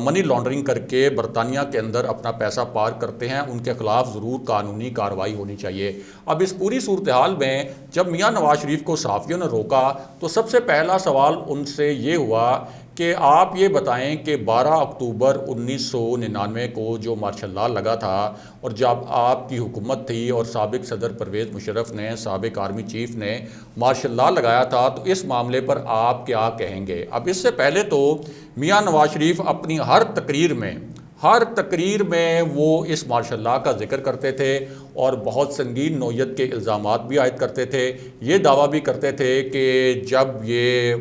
Money laundering کر کے برطانیہ کے اندر اپنا پیسہ پارک کرتے ہیں، ان کے خلاف ضرور قانونی کارروائی ہونی چاہیے۔ اب اس پوری صورتحال میں جب میاں نواز شریف کو صحافیوں نے روکا تو سب سے پہلا سوال ان سے یہ ہوا کہ آپ یہ بتائیں کہ 12 اکتوبر 1999 کو جو مارشل لاء لگا تھا اور جب آپ کی حکومت تھی اور سابق صدر پرویز مشرف نے، سابق آرمی چیف نے مارشل لاء لگایا تھا، تو اس معاملے پر آپ کیا کہیں گے؟ اب اس سے پہلے تو میاں نواز شریف اپنی ہر تقریر میں وہ اس مارشل لاء کا ذکر کرتے تھے اور بہت سنگین نوعیت کے الزامات بھی عائد کرتے تھے۔ یہ دعویٰ بھی کرتے تھے کہ جب یہ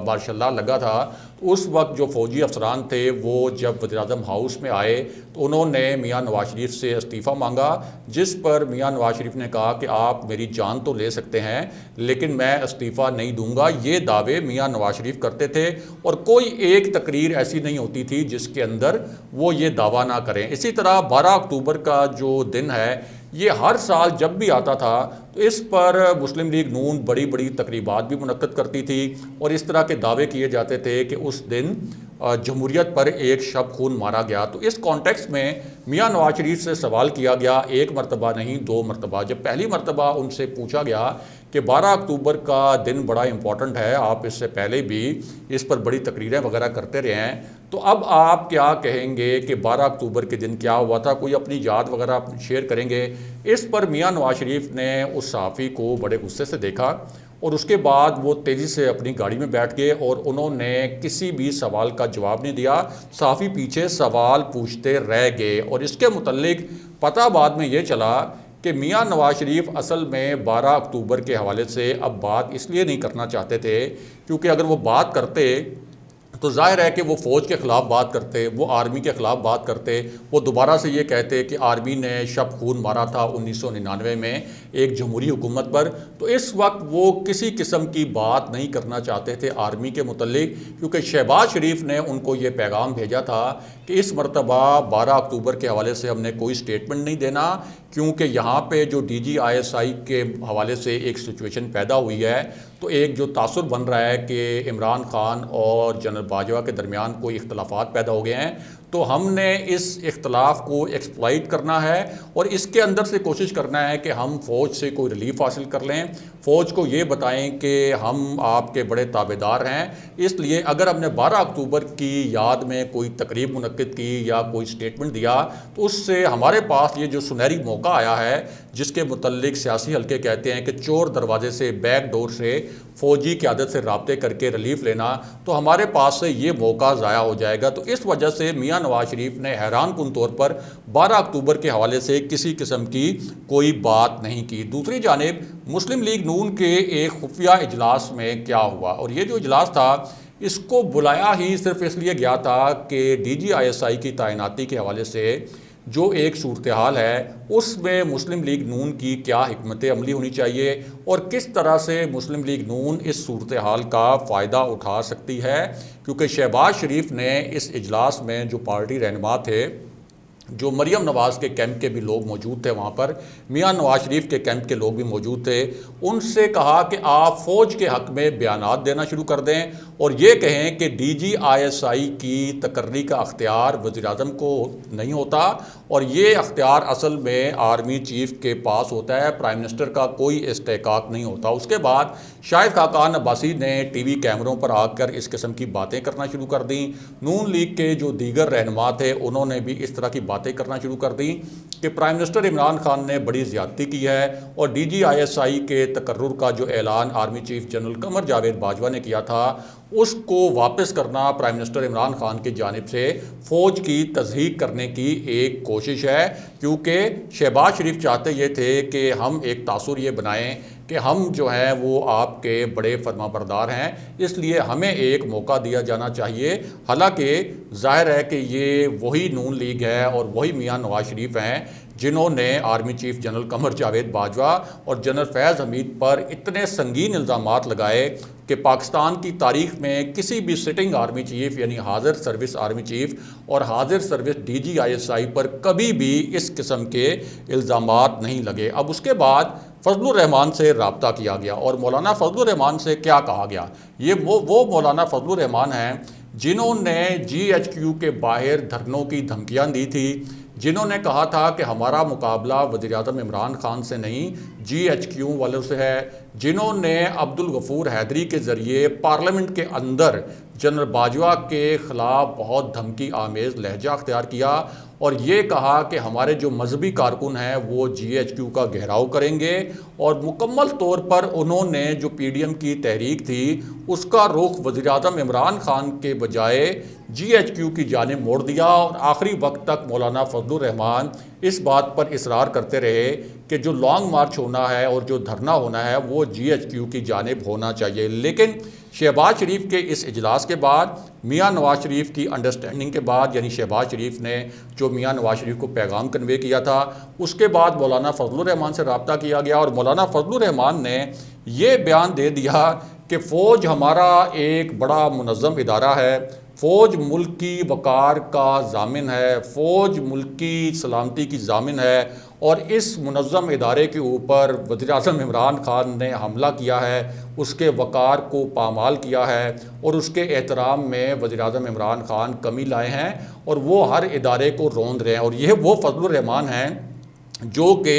مارشل لاء لگا تھا تو اس وقت جو فوجی افسران تھے وہ جب وزیراعظم ہاؤس میں آئے تو انہوں نے میاں نواز شریف سے استعفیٰ مانگا، جس پر میاں نواز شریف نے کہا کہ آپ میری جان تو لے سکتے ہیں لیکن میں استعفیٰ نہیں دوں گا۔ یہ دعوے میاں نواز شریف کرتے تھے اور کوئی ایک تقریر ایسی نہیں ہوتی تھی جس کے اندر وہ یہ دعویٰ نہ کریں۔ اسی طرح 12 اکتوبر کا جو دن ہے یہ ہر سال جب بھی آتا تھا تو اس پر مسلم لیگ نون بڑی بڑی تقریبات بھی منعقد کرتی تھی اور اس طرح کے دعوے کیے جاتے تھے کہ اس دن جمہوریت پر ایک شب خون مارا گیا۔ تو اس کانٹیکسٹ میں میاں نواز شریف سے سوال کیا گیا، ایک مرتبہ نہیں 2 مرتبہ۔ جب پہلی مرتبہ ان سے پوچھا گیا کہ 12 اکتوبر کا دن بڑا امپورٹنٹ ہے، آپ اس سے پہلے بھی اس پر بڑی تقریریں وغیرہ کرتے رہے ہیں، تو اب آپ کیا کہیں گے کہ 12 اکتوبر کے دن کیا ہوا تھا؟ کوئی اپنی یاد وغیرہ شیئر کریں گے؟ اس پر میاں نواز شریف نے اس صحافی کو بڑے غصے سے دیکھا اور اس کے بعد وہ تیزی سے اپنی گاڑی میں بیٹھ گئے اور انہوں نے کسی بھی سوال کا جواب نہیں دیا۔ صحافی پیچھے سوال پوچھتے رہ گئے اور اس کے متعلق پتہ بعد میں یہ چلا کہ میاں نواز شریف اصل میں 12 اکتوبر کے حوالے سے اب بات اس لیے نہیں کرنا چاہتے تھے کیونکہ اگر وہ بات کرتے تو ظاہر ہے کہ وہ فوج کے خلاف بات کرتے، وہ آرمی کے خلاف بات کرتے، وہ دوبارہ سے یہ کہتے کہ آرمی نے شب خون مارا تھا 1999 میں ایک جمہوری حکومت پر۔ تو اس وقت وہ کسی قسم کی بات نہیں کرنا چاہتے تھے آرمی کے متعلق، کیونکہ شہباز شریف نے ان کو یہ پیغام بھیجا تھا کہ اس مرتبہ 12 اکتوبر کے حوالے سے ہم نے کوئی سٹیٹمنٹ نہیں دینا، کیونکہ یہاں پہ جو ڈی جی آئی ایس آئی کے حوالے سے ایک سچویشن پیدا ہوئی ہے، تو ایک جو تاثر بن رہا ہے کہ عمران خان اور جنرل باجوہ کے درمیان کوئی اختلافات پیدا ہو گئے ہیں، تو ہم نے اس اختلاف کو ایکسپلائٹ کرنا ہے اور اس کے اندر سے کوشش کرنا ہے کہ ہم فوج سے کوئی ریلیف حاصل کر لیں، فوج کو یہ بتائیں کہ ہم آپ کے بڑے تابعدار ہیں۔ اس لیے اگر ہم نے 12 اکتوبر کی یاد میں کوئی تقریب منعقد کی یا کوئی سٹیٹمنٹ دیا تو اس سے ہمارے پاس یہ جو سنہری موقع آیا ہے جس کے متعلق سیاسی حلقے کہتے ہیں کہ چور دروازے سے، بیک ڈور سے فوجی قیادت سے رابطے کر کے ریلیف لینا، تو ہمارے پاس سے یہ موقع ضائع ہو جائے گا۔ تو اس وجہ سے میاں نواز شریف نے حیران کن طور پر 12 اکتوبر کے حوالے سے کسی قسم کی کوئی بات نہیں کی۔ دوسری جانب مسلم لیگ نون کے ایک خفیہ اجلاس میں کیا ہوا، اور یہ جو اجلاس تھا اس کو بلایا ہی صرف اس لیے گیا تھا کہ ڈی جی آئی ایس آئی کی تعیناتی کے حوالے سے جو ایک صورتحال ہے اس میں مسلم لیگ نون کی کیا حکمت عملی ہونی چاہیے اور کس طرح سے مسلم لیگ نون اس صورتحال کا فائدہ اٹھا سکتی ہے، کیونکہ شہباز شریف نے اس اجلاس میں جو پارٹی رہنما تھے، جو مریم نواز کے کیمپ کے بھی لوگ موجود تھے، وہاں پر میاں نواز شریف کے کیمپ کے لوگ بھی موجود تھے، ان سے کہا کہ آپ فوج کے حق میں بیانات دینا شروع کر دیں اور یہ کہیں کہ ڈی جی آئی ایس آئی کی تقرری کا اختیار وزیراعظم کو نہیں ہوتا اور یہ اختیار اصل میں آرمی چیف کے پاس ہوتا ہے، پرائم منسٹر کا کوئی استحقاق نہیں ہوتا۔ اس کے بعد شاہد خاقان عباسی نے ٹی وی کیمروں پر آ کر اس قسم کی باتیں کرنا شروع کر دیں۔ نون لیگ کے جو دیگر رہنما تھے انہوں نے بھی اس طرح کی باتیں کرنا شروع کر دیں کہ پرائم منسٹر عمران خان نے بڑی زیادتی کی ہے اور ڈی جی آئی ایس آئی کے تقرر کا جو اعلان army chief general Qamar Javed Bajwa نے کیا تھا اس کو واپس کرنا پرائم منسٹر عمران خان کی جانب سے فوج کی تضحیک کرنے کی ایک کوشش ہے، کیونکہ شہباز شریف چاہتے یہ تھے کہ ہم ایک تاثر یہ بنائیں کہ ہم جو ہیں وہ آپ کے بڑے فرما بردار ہیں، اس لیے ہمیں ایک موقع دیا جانا چاہیے۔ حالانکہ ظاہر ہے کہ یہ وہی نون لیگ ہے اور وہی میاں نواز شریف ہیں جنہوں نے army chief general Qamar Javed Bajwa اور جنرل فیض حمید پر اتنے سنگین الزامات لگائے کہ پاکستان کی تاریخ میں کسی بھی سٹنگ آرمی چیف یعنی حاضر سروس آرمی چیف اور حاضر service D G I S I پر کبھی بھی اس قسم کے الزامات نہیں لگے۔ اب اس کے بعد فضل الرحمان سے رابطہ کیا گیا اور مولانا فضل الرحمان سے کیا کہا گیا؟ یہ وہ مولانا فضل الرحمان ہیں جنہوں نے GHQ کے باہر دھرنوں کی دھمکیاں دی تھی، جنہوں نے کہا تھا کہ ہمارا مقابلہ وزیر اعظم عمران خان سے نہیں GHQ والوں سے ہے، جنہوں نے عبدالغفور حیدری کے ذریعے پارلیمنٹ کے اندر جنرل باجوہ کے خلاف بہت دھمکی آمیز لہجہ اختیار کیا اور یہ کہا کہ ہمارے جو مذہبی کارکن ہیں وہ GHQ کا گھیراؤ کریں گے، اور مکمل طور پر انہوں نے جو PDM کی تحریک تھی اس کا رخ وزیر اعظم عمران خان کے بجائے GHQ کی جانب موڑ دیا، اور آخری وقت تک مولانا فضل الرحمان اس بات پر اصرار کرتے رہے کہ جو لانگ مارچ ہونا ہے اور جو دھرنا ہونا ہے وہ GHQ کی جانب ہونا چاہیے۔ لیکن شہباز شریف کے اس اجلاس کے بعد، میاں نواز شریف کی انڈرسٹینڈنگ کے بعد، یعنی شہباز شریف نے جو میاں نواز شریف کو پیغام کنوے کیا تھا، اس کے بعد مولانا فضل الرحمان سے رابطہ کیا گیا اور مولانا فضل الرحمان نے یہ بیان دے دیا کہ فوج ہمارا ایک بڑا منظم ادارہ ہے، فوج ملک کی وقار کا ضامن ہے، فوج ملک کی سلامتی کی ضامن ہے، اور اس منظم ادارے کے اوپر وزیر اعظم عمران خان نے حملہ کیا ہے، اس کے وقار کو پامال کیا ہے، اور اس کے احترام میں وزیر اعظم عمران خان کمی لائے ہیں اور وہ ہر ادارے کو روند رہے ہیں۔ اور یہ وہ فضل الرحمان ہیں جو کہ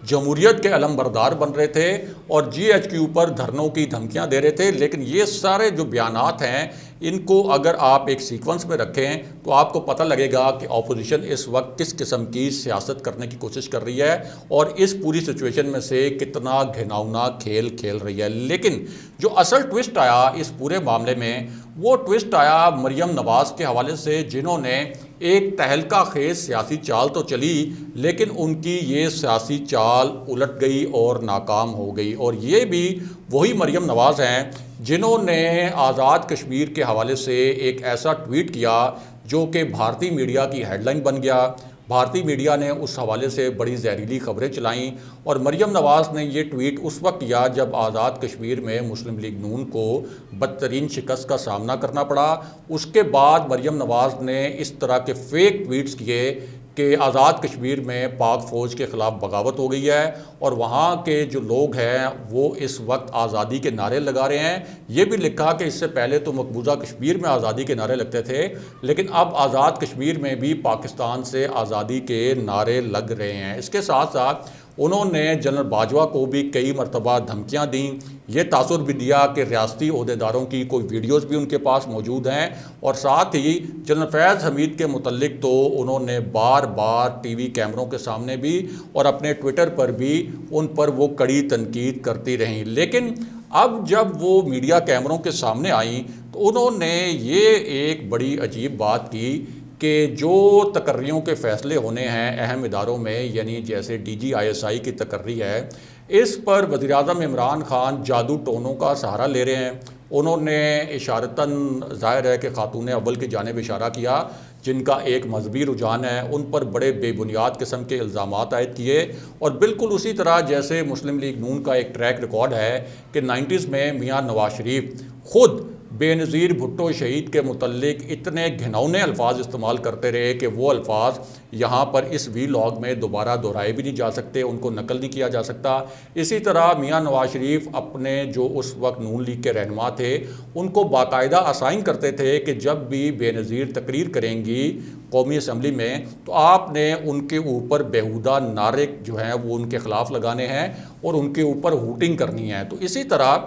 جمہوریت کے علم بردار بن رہے تھے اور GHQ پر دھرنوں کی دھمکیاں دے رہے تھے۔ لیکن یہ سارے جو بیانات ہیں ان کو اگر آپ ایک سیکونس میں رکھیں تو آپ کو پتہ لگے گا کہ اپوزیشن اس وقت کس قسم کی سیاست کرنے کی کوشش کر رہی ہے اور اس پوری سچویشن میں سے کتنا گھناؤنا کھیل کھیل رہی ہے۔ لیکن جو اصل ٹوسٹ آیا اس پورے معاملے میں، وہ ٹوسٹ آیا مریم نواز کے حوالے سے، جنہوں نے ایک تہلکہ خیز سیاسی چال تو چلی لیکن ان کی یہ سیاسی چال الٹ گئی اور ناکام ہو گئی۔ اور یہ بھی وہی مریم نواز ہیں جنہوں نے آزاد کشمیر کے حوالے سے ایک ایسا ٹویٹ کیا جو کہ بھارتی میڈیا کی ہیڈ لائن بن گیا۔ بھارتی میڈیا نے اس حوالے سے بڑی زہریلی خبریں چلائیں اور مریم نواز نے یہ ٹویٹ اس وقت کیا جب آزاد کشمیر میں مسلم لیگ نون کو بدترین شکست کا سامنا کرنا پڑا۔ اس کے بعد مریم نواز نے اس طرح کے فیک ٹویٹس کیے کہ آزاد کشمیر میں پاک فوج کے خلاف بغاوت ہو گئی ہے اور وہاں کے جو لوگ ہیں وہ اس وقت آزادی کے نعرے لگا رہے ہیں۔ یہ بھی لکھا کہ اس سے پہلے تو مقبوضہ کشمیر میں آزادی کے نعرے لگتے تھے لیکن اب آزاد کشمیر میں بھی پاکستان سے آزادی کے نعرے لگ رہے ہیں۔ اس کے ساتھ ساتھ انہوں نے جنرل باجوہ کو بھی کئی مرتبہ دھمکیاں دیں، یہ تاثر بھی دیا کہ ریاستی عہدیداروں کی کوئی ویڈیوز بھی ان کے پاس موجود ہیں، اور ساتھ ہی جنرل فیض حمید کے متعلق تو انہوں نے بار بار ٹی وی کیمروں کے سامنے بھی اور اپنے ٹویٹر پر بھی ان پر وہ کڑی تنقید کرتی رہیں۔ لیکن اب جب وہ میڈیا کیمروں کے سامنے آئیں تو انہوں نے یہ ایک بڑی عجیب بات کی کہ جو تقرریوں کے فیصلے ہونے ہیں اہم اداروں میں، یعنی جیسے DGISI کی تقرری ہے، اس پر وزیر اعظم عمران خان جادو ٹونوں کا سہارا لے رہے ہیں۔ انہوں نے اشارتاً ظاہر ہے کہ خاتون اول کی جانب اشارہ کیا جن کا ایک مذہبی رجحان ہے، ان پر بڑے بے بنیاد قسم کے الزامات عائد کیے، اور بالکل اسی طرح جیسے مسلم لیگ نون کا ایک ٹریک ریکارڈ ہے کہ 90s میں میاں نواز شریف خود بے نظیر بھٹو شہید کے متعلق اتنے گھناؤنے الفاظ استعمال کرتے رہے کہ وہ الفاظ یہاں پر اس وی لاگ میں دوبارہ دہرائے بھی نہیں جا سکتے، ان کو نقل نہیں کیا جا سکتا۔ اسی طرح میاں نواز شریف اپنے جو اس وقت نون لیگ کے رہنما تھے ان کو باقاعدہ اسائن کرتے تھے کہ جب بھی بے نظیر تقریر کریں گی قومی اسمبلی میں تو آپ نے ان کے اوپر بیہودہ نعرے جو ہیں وہ ان کے خلاف لگانے ہیں اور ان کے اوپر ہوٹنگ کرنی ہے۔ تو اسی طرح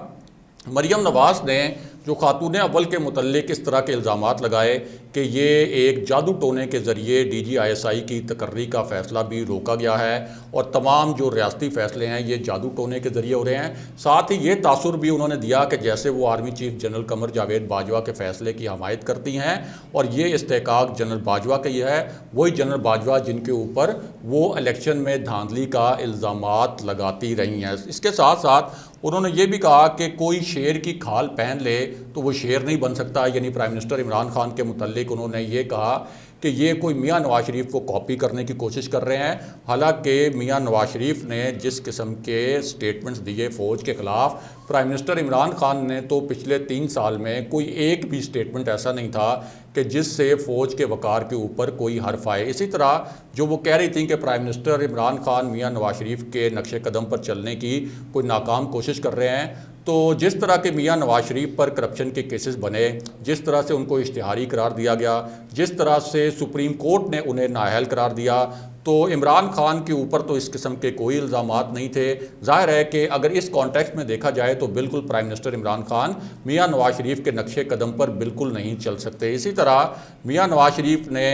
مریم نواز نے جو خاتون اول کے متعلق اس طرح کے الزامات لگائے کہ یہ ایک جادو ٹونے کے ذریعے DGISI کی تقرری کا فیصلہ بھی روکا گیا ہے اور تمام جو ریاستی فیصلے ہیں یہ جادو ٹونے کے ذریعے ہو رہے ہیں۔ ساتھ ہی یہ تاثر بھی انہوں نے دیا کہ جیسے وہ army chief general Qamar Javed Bajwa کے فیصلے کی حمایت کرتی ہیں اور یہ استحقاق جنرل باجوہ کا یہ ہے، وہی جنرل باجوہ جن کے اوپر وہ الیکشن میں دھاندلی کا الزامات لگاتی رہی ہیں۔ اس کے ساتھ ساتھ انہوں نے یہ بھی کہا کہ کوئی شیر کی کھال پہن لے تو وہ شیر نہیں بن سکتا، یعنی پرائم منسٹر عمران خان کے متعلق انہوں نے یہ کہا کہ یہ کوئی میاں نواز شریف کو کاپی کرنے کی کوشش کر رہے ہیں، حالانکہ میاں نواز شریف نے جس قسم کے سٹیٹمنٹس دیے فوج کے خلاف، پرائم منسٹر عمران خان نے تو پچھلے 3 سال میں کوئی ایک بھی سٹیٹمنٹ ایسا نہیں تھا کہ جس سے فوج کے وقار کے اوپر کوئی حرف آئے۔ اسی طرح جو وہ کہہ رہی تھیں کہ پرائم منسٹر عمران خان میاں نواز شریف کے نقش قدم پر چلنے کی کوئی ناکام کوشش کر رہے ہیں، تو جس طرح کے میاں نواز شریف پر کرپشن کے کیسز بنے، جس طرح سے ان کو اشتہاری قرار دیا گیا، جس طرح سے سپریم کورٹ نے انہیں نااہل قرار دیا، تو عمران خان کے اوپر تو اس قسم کے کوئی الزامات نہیں تھے۔ ظاہر ہے کہ اگر اس کانٹیکسٹ میں دیکھا جائے تو بالکل پرائم منسٹر عمران خان میاں نواز شریف کے نقش قدم پر بالکل نہیں چل سکتے۔ اسی طرح میاں نواز شریف نے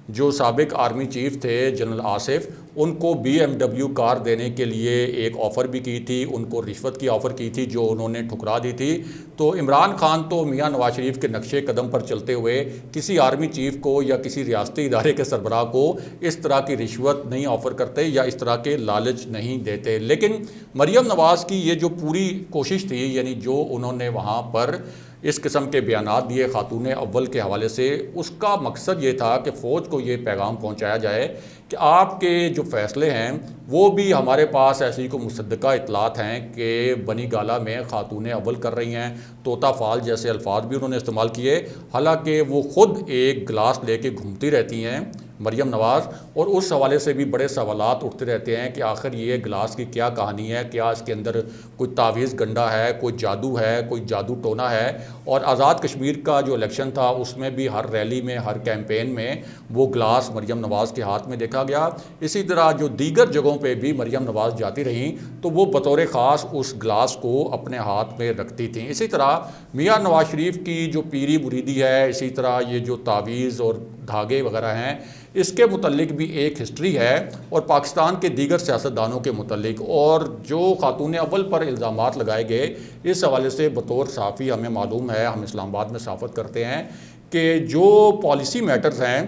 جو سابق آرمی چیف تھے جنرل آصف، ان کو BMW کار دینے کے لیے ایک آفر بھی کی تھی، ان کو رشوت کی آفر کی تھی جو انہوں نے ٹھکرا دی تھی۔ تو عمران خان تو میاں نواز شریف کے نقش قدم پر چلتے ہوئے کسی آرمی چیف کو یا کسی ریاستی ادارے کے سربراہ کو اس طرح کی رشوت نہیں آفر کرتے یا اس طرح کے لالچ نہیں دیتے۔ لیکن مریم نواز کی یہ جو پوری کوشش تھی، یعنی جو انہوں نے وہاں پر اس قسم کے بیانات دیے خاتون اول کے حوالے سے، اس کا مقصد یہ تھا کہ فوج کو یہ پیغام پہنچایا جائے کہ آپ کے جو فیصلے ہیں وہ بھی ہمارے پاس ایسی کو مصدقہ اطلاعات ہیں کہ بنی گالہ میں خاتون اول کر رہی ہیں۔ طوطا فال جیسے الفاظ بھی انہوں نے استعمال کیے، حالانکہ وہ خود ایک گلاس لے کے گھومتی رہتی ہیں مریم نواز، اور اس حوالے سے بھی بڑے سوالات اٹھتے رہتے ہیں کہ آخر یہ گلاس کی کیا کہانی ہے، کیا اس کے اندر کوئی تعویذ گنڈا ہے، کوئی جادو ہے، کوئی جادو ٹونا ہے۔ اور آزاد کشمیر کا جو الیکشن تھا اس میں بھی ہر ریلی میں، ہر کیمپین میں وہ گلاس مریم نواز کے ہاتھ میں دیکھا گیا۔ اسی طرح جو دیگر جگہوں پہ بھی مریم نواز جاتی رہیں تو وہ بطور خاص اس گلاس کو اپنے ہاتھ میں رکھتی تھیں۔ اسی طرح میاں نواز شریف کی جو پیری مریدی ہے، اسی طرح یہ جو تعویذ اور دھاگے وغیرہ ہیں، اس کے متعلق بھی ایک ہسٹری ہے، اور پاکستان کے دیگر سیاستدانوں کے متعلق، اور جو خاتون اول پر الزامات لگائے گئے اس حوالے سے بطور صحافی ہمیں معلوم ہے، ہم اسلام آباد میں صحافت کرتے ہیں کہ جو پالیسی میٹرز ہیں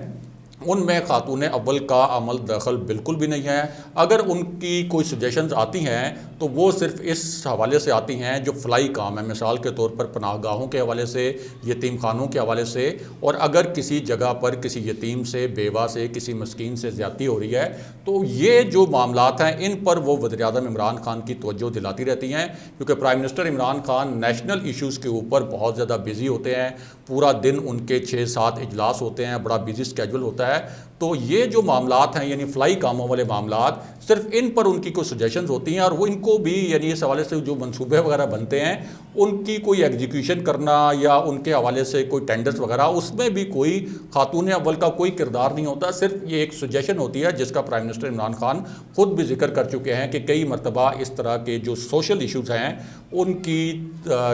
ان میں خاتون اول کا عمل دخل بالکل بھی نہیں ہے۔ اگر ان کی کوئی سجیشنز آتی ہیں تو وہ صرف اس حوالے سے آتی ہیں جو فلائی کام ہے، مثال کے طور پر پناہ گاہوں کے حوالے سے، یتیم خانوں کے حوالے سے، اور اگر کسی جگہ پر کسی یتیم سے، بیوہ سے، کسی مسکین سے زیادتی ہو رہی ہے تو یہ جو معاملات ہیں ان پر وہ وزیر اعظم عمران خان کی توجہ دلاتی رہتی ہیں، کیونکہ prime minister Imran Khan national issues کے اوپر بہت زیادہ بزی ہوتے ہیں، پورا دن ان کے 6-7 اجلاس ہوتے ہیں، بڑا بزی اسکیجول ہوتا ہے۔ تو یہ جو معاملات ہیں یعنی فلائی کاموں والے معاملات، صرف ان پر ان کی کوئی سجیشنز ہوتی ہیں، اور وہ ان کو بھی یعنی اس حوالے سے جو منصوبے وغیرہ بنتے ہیں ان کی کوئی ایگزیکیوشن کرنا یا ان کے حوالے سے کوئی ٹینڈرز وغیرہ، اس میں بھی کوئی خاتون اول کا کوئی کردار نہیں ہوتا، صرف یہ ایک سجیشن ہوتی ہے جس کا پرائم منسٹر عمران خان خود بھی ذکر کر چکے ہیں کہ کئی مرتبہ اس طرح کے جو سوشل ایشوز ہیں ان کی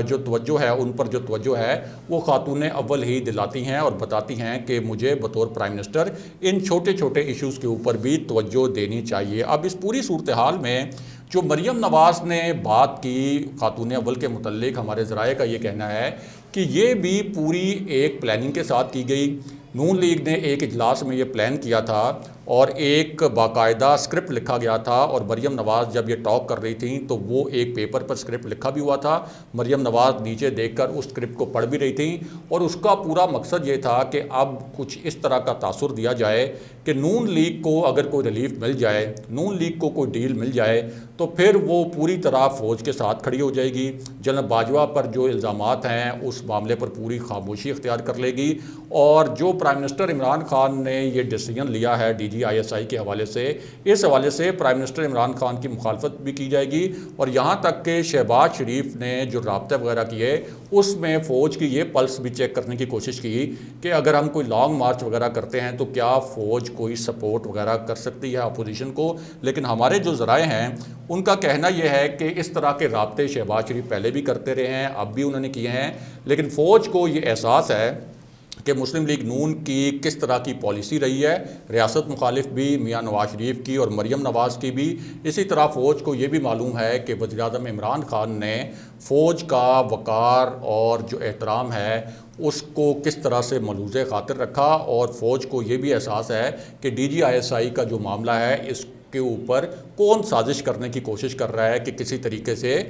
جو توجہ ہے، ان پر جو توجہ ہے وہ خاتون اول ہی دلاتی ہیں اور بتاتی ہیں کہ مجھے بطور پرائم منسٹر ان چھوٹے چھوٹے ایشوز کے اوپر بھی توجہ دینی چاہیے۔ اب اس پوری صورتحال میں جو مریم نواز نے بات کی خاتون اول کے متعلق، ہمارے ذرائع کا یہ کہنا ہے کہ یہ بھی پوری ایک پلاننگ کے ساتھ کی گئی۔ نون لیگ نے ایک اجلاس میں یہ پلان کیا تھا اور ایک باقاعدہ سکرپٹ لکھا گیا تھا، اور مریم نواز جب یہ ٹاک کر رہی تھیں تو وہ ایک پیپر پر سکرپٹ لکھا بھی ہوا تھا، مریم نواز نیچے دیکھ کر اس سکرپٹ کو پڑھ بھی رہی تھیں، اور اس کا پورا مقصد یہ تھا کہ اب کچھ اس طرح کا تاثر دیا جائے کہ نون لیگ کو اگر کوئی ریلیف مل جائے، نون لیگ کو کوئی ڈیل مل جائے تو پھر وہ پوری طرح فوج کے ساتھ کھڑی ہو جائے گی، جنرل باجوہ پر جو الزامات ہیں اس معاملے پر پوری خاموشی اختیار کر لے گی، اور جو پرائم منسٹر عمران خان نے یہ ڈیسیجن لیا ہے DGISI کے حوالے سے، اس حوالے سے پرائم منسٹر عمران خان کی مخالفت بھی کی جائے گی، اور یہاں تک کہ شہباز شریف نے جو رابطے وغیرہ کیے اس میں فوج کی یہ پلس بھی چیک کرنے کی کوشش کی کہ اگر ہم کوئی لانگ مارچ وغیرہ کرتے ہیں تو کیا فوج کوئی سپورٹ وغیرہ کر سکتی ہے اپوزیشن کو۔ لیکن ہمارے جو ذرائع ہیں ان کا کہنا یہ ہے کہ اس طرح کے رابطے شہباز شریف پہلے بھی کرتے رہے ہیں، اب بھی انہوں نے کیے ہیں، لیکن فوج کو یہ احساس ہے کہ مسلم لیگ نون کی کس طرح کی پالیسی رہی ہے، ریاست مخالف بھی میاں نواز شریف کی اور مریم نواز کی بھی۔ اسی طرح فوج کو یہ بھی معلوم ہے کہ وزیر اعظم عمران خان نے فوج کا وقار اور جو احترام ہے اس کو کس طرح سے ملحوظ خاطر رکھا، اور فوج کو یہ بھی احساس ہے کہ DGISI کا جو معاملہ ہے اس کے اوپر کون سازش کرنے کی کوشش کر رہا ہے کہ کسی طریقے سے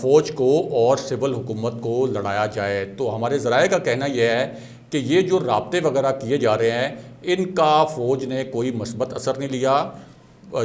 فوج کو اور سول حکومت کو لڑایا جائے۔ تو ہمارے ذرائع کا کہنا یہ ہے کہ یہ جو رابطے وغیرہ کیے جا رہے ہیں ان کا فوج نے کوئی مثبت اثر نہیں لیا۔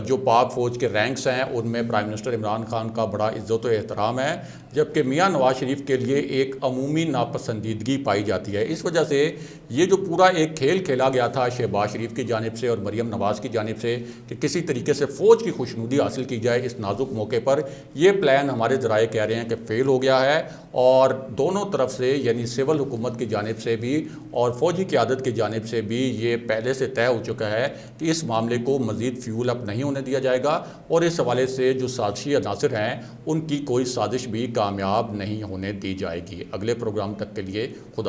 جو پاک فوج کے رینکس ہیں ان میں پرائم منسٹر عمران خان کا بڑا عزت و احترام ہے، جبکہ میاں نواز شریف کے لیے ایک عمومی ناپسندیدگی پائی جاتی ہے۔ اس وجہ سے یہ جو پورا ایک کھیل کھیلا گیا تھا شہباز شریف کی جانب سے اور مریم نواز کی جانب سے کہ کسی طریقے سے فوج کی خوشنودی حاصل کی جائے اس نازک موقع پر، یہ پلان ہمارے ذرائع کہہ رہے ہیں کہ فیل ہو گیا ہے، اور دونوں طرف سے یعنی سول حکومت کی جانب سے بھی اور فوجی قیادت کی جانب سے بھی یہ پہلے سے طے ہو چکا ہے کہ اس معاملے کو مزید فیول اپ نہیں ہونے دیا جائے گا، اور اس حوالے سے جو سازشی عناصر ہیں ان کی کوئی سازش بھی کامیاب نہیں ہونے دی جائے گی۔ اگلے پروگرام تک کے لیے خدا